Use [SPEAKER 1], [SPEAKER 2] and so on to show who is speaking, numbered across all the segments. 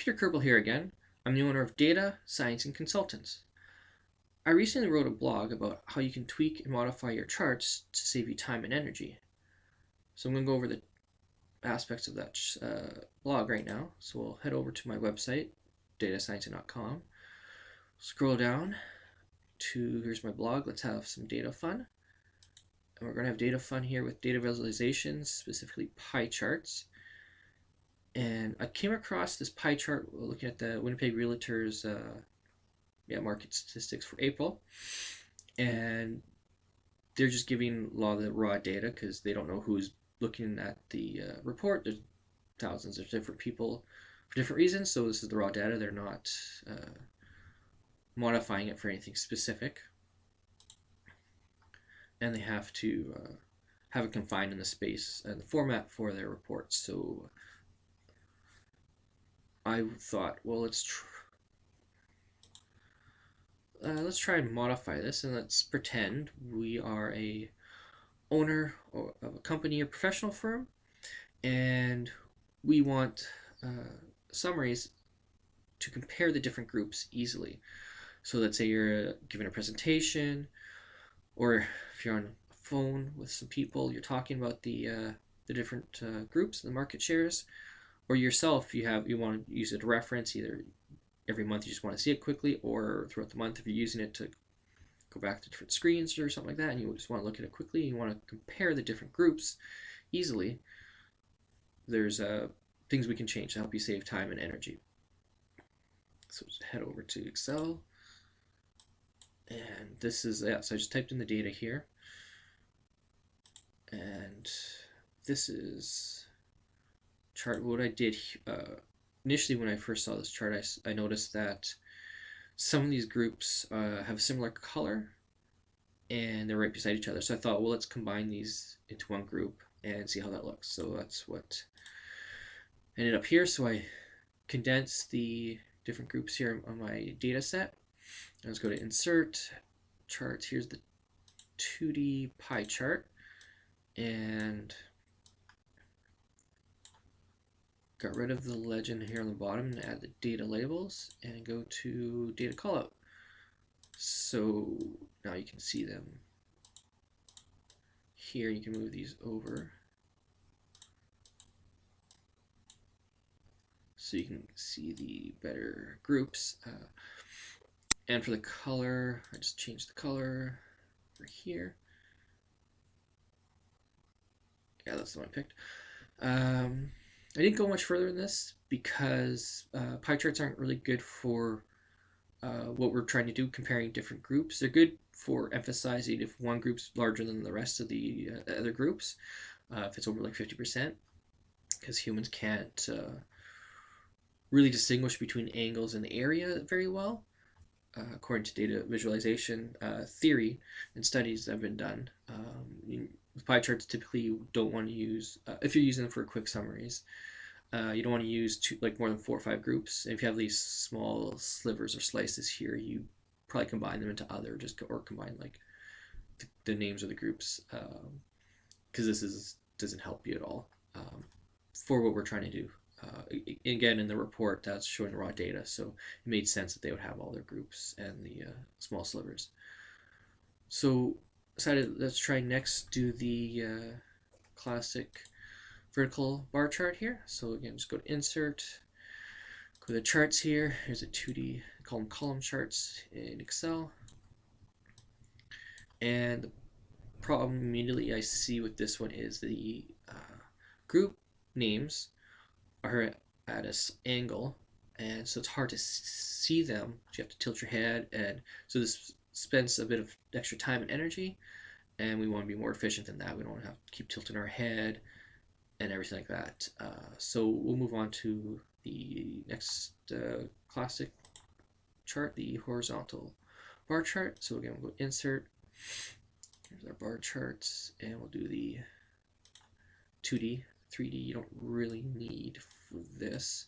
[SPEAKER 1] Peter Kerbal here again. I'm the owner of Data Science and Consultants. I recently wrote a blog about how you can tweak and modify your charts to save you time and energy. So I'm going to go over the aspects of that blog right now. So we'll head over to my website, datascience.com. Scroll down to, here's my blog. Let's have some data fun. And we're going to have data fun here with data visualizations, specifically pie charts. And I came across this pie chart looking at the Winnipeg Realtors market statistics for April, and they're just giving a lot of the raw data because they don't know who's looking at the report. There's thousands of different people for different reasons, so this is the raw data. They're not modifying it for anything specific, and they have to have it confined in the space and the format for their reports. So I thought, well, let's try and modify this, and let's pretend we are a owner of a company or professional firm, and we want summaries to compare the different groups easily. So let's say you're giving a presentation, or if you're on a phone with some people, you're talking about the different groups, the market shares, or yourself, you want to use it to reference either every month you just want to see it quickly, or throughout the month if you're using it to go back to different screens or something like that, and you just want to look at it quickly, you want to compare the different groups easily. There's things we can change to help you save time and energy. So just head over to Excel, and this is so I just typed in the data here, and this is chart. What I did initially when I first saw this chart, I noticed that some of these groups have a similar color and they're right beside each other. So I thought, well, let's combine these into one group and see how that looks. So that's what ended up here. So I condensed the different groups here on my data set. Let's go to Insert, Charts. Here's the 2D pie chart. And got rid of the legend here on the bottom and add the data labels and go to data callout. So now you can see them here. You can move these over so you can see the better groups. And for the color, I just changed the color for here. Yeah, that's the one I picked. I didn't go much further in this because pie charts aren't really good for what we're trying to do, comparing different groups. They're good for emphasizing if one group's larger than the rest of the other groups, if it's over like 50%, because humans can't really distinguish between angles and area very well. According to data visualization theory and studies that have been done, pie charts typically you don't want to use, if you're using them for quick summaries, you don't want to use more than 4 or 5 groups. If you have these small slivers or slices here, you probably combine them into other, or combine like the names of the groups, because this doesn't help you at all for what we're trying to do. Again, in the report, that's showing raw data, so it made sense that they would have all their groups and the small slivers. So decided, let's try next do the classic vertical bar chart here. So again, just go to Insert, go to the charts here. Here's a 2D column charts in Excel. And the problem immediately I see with this one is the group names are at an angle, and so it's hard to see them. You have to tilt your head, and so this spends a bit of extra time and energy, and we want to be more efficient than that. We don't want to have to keep tilting our head and everything like that. So we'll move on to the next classic chart, the horizontal bar chart. So again, we'll go Insert, here's our bar charts, and we'll do the 2D. 3D you don't really need for this.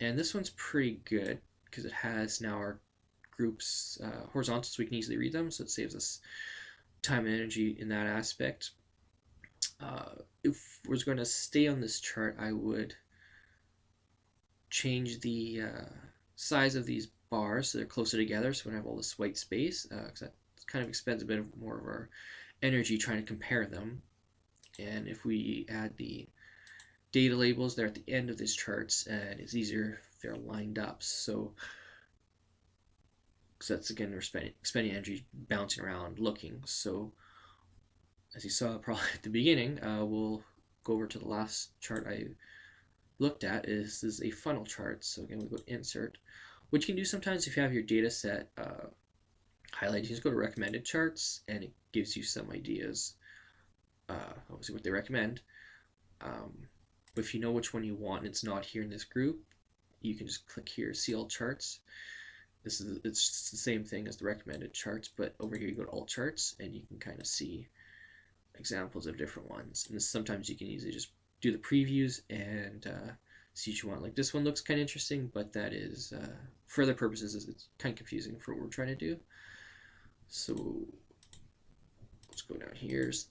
[SPEAKER 1] And this one's pretty good because it has now our groups horizontal, so we can easily read them, so it saves us time and energy in that aspect. If we're going to stay on this chart, I would change the size of these bars so they're closer together, so we don't have all this white space, because that kind of expends a bit more of our energy trying to compare them. And if we add the data labels, they're at the end of these charts, and it's easier if they're lined up. So that's, again, we're spending energy bouncing around looking. So as you saw probably at the beginning, we'll go over to the last chart I looked at. This is a funnel chart. So again, we go to insert. What you can do sometimes if you have your data set highlighted, you just go to recommended charts, and it gives you some ideas, obviously what they recommend. But if you know which one you want and it's not here in this group, you can just click here, see all charts. It's the same thing as the recommended charts, but over here you go to all charts, and you can kind of see examples of different ones. And sometimes you can easily just do the previews and see what you want. Like this one looks kind of interesting, but that is, for other purposes, it's kind of confusing for what we're trying to do. So let's go down here. Here's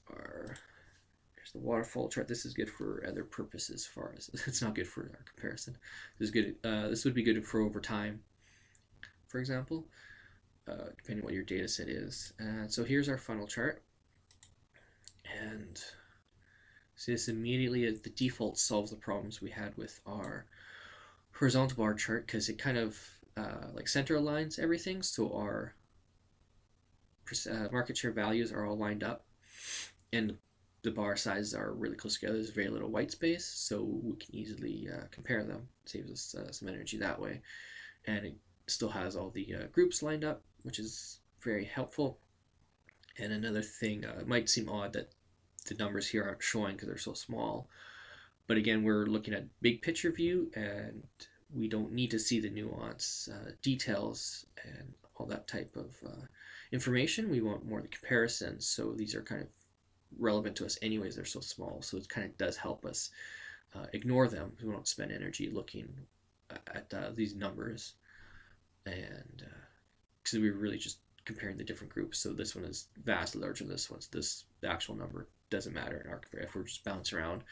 [SPEAKER 1] the waterfall chart. This is good for other purposes, as far as it's not good for our comparison. This is good. This would be good for over time, for example, depending on what your data set is. And so here's our funnel chart. And so this immediately, the default solves the problems we had with our horizontal bar chart, because it kind of like center aligns everything, so our market share values are all lined up, and the bar sizes are really close together. There's very little white space, so we can easily compare them. It saves us some energy that way, and it still has all the groups lined up, which is very helpful. And another thing, it might seem odd that the numbers here aren't showing because they're so small, but again, we're looking at big picture view, and we don't need to see the nuance, details, and all that type of information. We want more of the comparisons, so these are kind of relevant to us anyways. They're so small, so it kind of does help us ignore them. We don't spend energy looking at these numbers, and because we're really just comparing the different groups. So this one is vastly larger than this one. So the actual number doesn't matter in our compare. If we're just bouncing around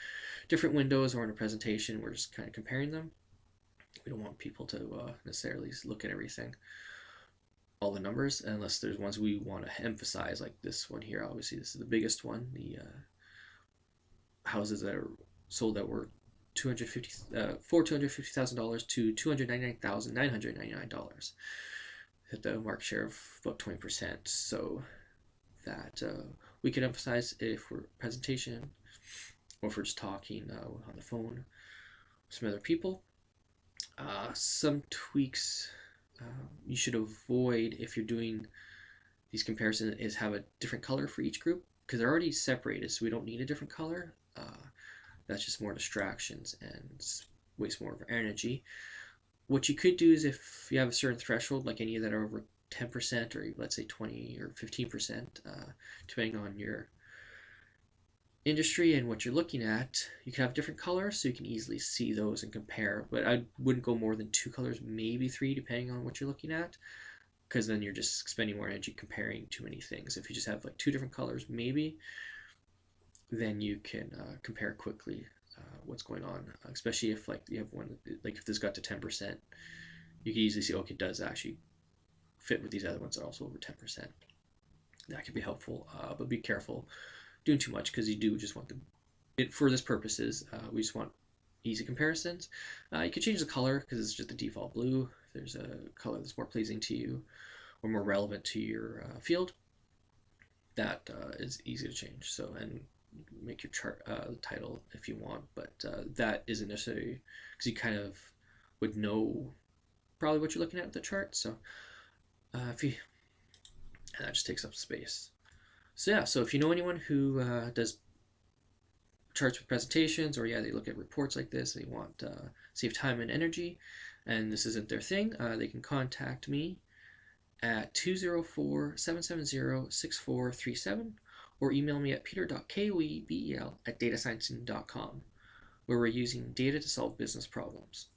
[SPEAKER 1] different windows or in a presentation, we're just kind of comparing them. We don't want people to necessarily look at everything, all the numbers, unless there's ones we want to emphasize, like this one here. Obviously, this is the biggest one. The houses that are sold that were $250,000 to $299,999. Hit the market share of about 20%. So that we can emphasize if we're presentation, or if we're just talking on the phone with some other people. Some tweaks you should avoid if you're doing these comparisons is have a different color for each group, because they're already separated, so we don't need a different color. That's just more distractions and waste more of our energy. What you could do is, if you have a certain threshold, like any that are over 10%, or let's say 20 or 15%, depending on your industry and what you're looking at, you can have different colors so you can easily see those and compare. But I wouldn't go more than 2 colors, maybe 3, depending on what you're looking at, because then you're just spending more energy comparing too many things. If you just have like 2 different colors, maybe, then you can compare quickly what's going on, especially if like you have one, like if this got to 10%, you can easily see, okay, it does actually fit with these other ones that are also over 10%. That could be helpful, but be careful doing too much, because you do just want for this purposes, we just want easy comparisons. You could change the color, because it's just the default blue. If there's a color that's more pleasing to you or more relevant to your field, that is easy to change. So, and make your chart the title if you want, but that isn't necessary, because you kind of would know probably what you're looking at with the chart. So and that just takes up space. So yeah, so if you know anyone who does charts with presentations, or they look at reports like this, they want save time and energy, and this isn't their thing, they can contact me at 204-770-6437, or email me at peter.kwebel@datasciencing.com, where we're using data to solve business problems.